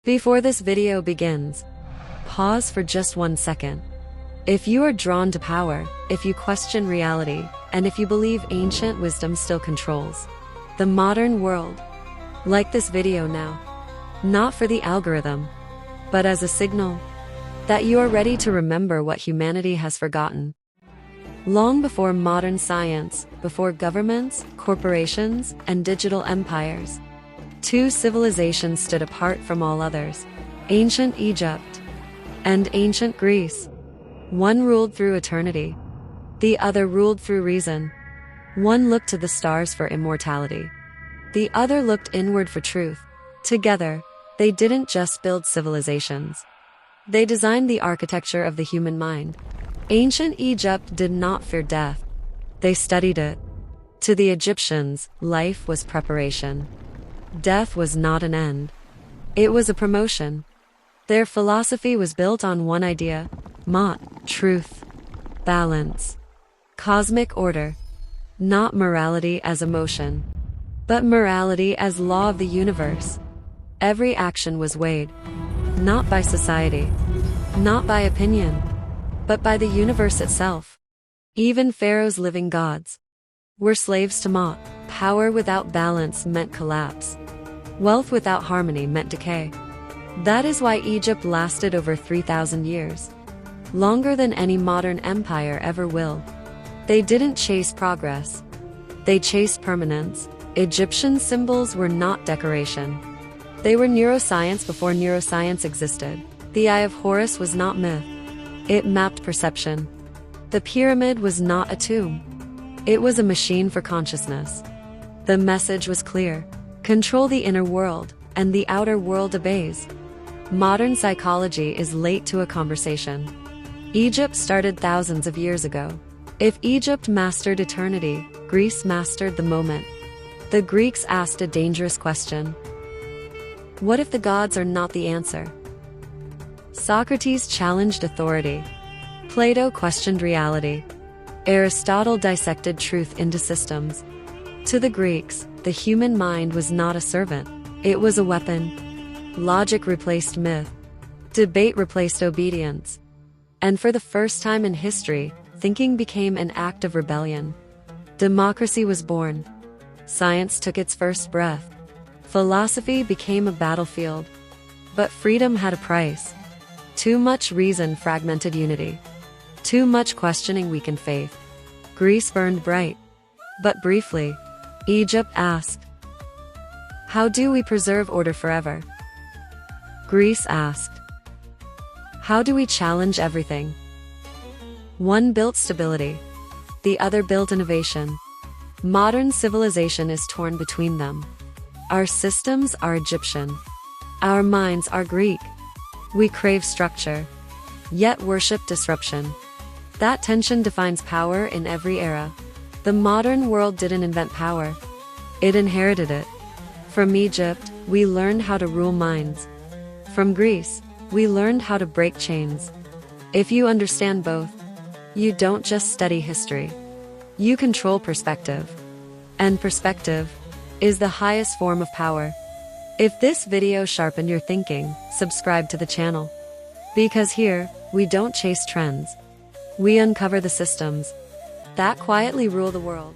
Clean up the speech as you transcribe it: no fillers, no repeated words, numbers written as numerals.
Before this video begins, pause for just 1 second. If you are drawn to power, if you question reality, and if you believe ancient wisdom still controls the modern world, like this video now. Not for the algorithm, but as a signal that you are ready to remember what humanity has forgotten. Long before modern science, before governments, corporations, and digital empires, two civilizations stood apart from all others: ancient Egypt and ancient Greece. One ruled through eternity, the other ruled through reason. One looked to the stars for immortality, the other looked inward for truth. Together, they didn't just build civilizations. They designed the architecture of the human mind. Ancient Egypt did not fear death. They studied it. To the Egyptians, life was preparation. Death was not an end. It was a promotion. Their philosophy was built on one idea: Ma'at, truth, balance, cosmic order. Not morality as emotion, but morality as law of the universe. Every action was weighed, not by society, not by opinion, but by the universe itself. Even Pharaoh's living gods were slaves to Ma'at. Power without balance meant collapse. Wealth without harmony meant decay. That is why Egypt lasted over 3,000 years, longer than any modern empire ever will. They didn't chase progress. They chased permanence. Egyptian symbols were not decoration. They were neuroscience before neuroscience existed. The Eye of Horus was not myth. It mapped perception. The pyramid was not a tomb. It was a machine for consciousness. The message was clear: control the inner world, and the outer world obeys. Modern psychology is late to a conversation. Egypt started thousands of years ago. If Egypt mastered eternity, Greece mastered the moment. The Greeks asked a dangerous question: what if the gods are not the answer? Socrates challenged authority. Plato questioned reality. Aristotle dissected truth into systems. To the Greeks, the human mind was not a servant. It was a weapon. Logic replaced myth. Debate replaced obedience. And for the first time in history, thinking became an act of rebellion. Democracy was born. Science took its first breath. Philosophy became a battlefield. But freedom had a price. Too much reason fragmented unity. Too much questioning weakened faith. Greece burned bright, but briefly. Egypt asked, how do we preserve order forever? Greece asked, how do we challenge everything? One built stability, the other built innovation. Modern civilization is torn between them. Our systems are Egyptian. Our minds are Greek. We crave structure, yet worship disruption. That tension defines power in every era. The modern world didn't invent power. It inherited it. From Egypt, we learned how to rule minds. From Greece, we learned how to break chains. If you understand both, you don't just study history. You control perspective. And perspective is the highest form of power. If this video sharpened your thinking, subscribe to the channel. Because here, we don't chase trends. We uncover the systems that quietly rule the world.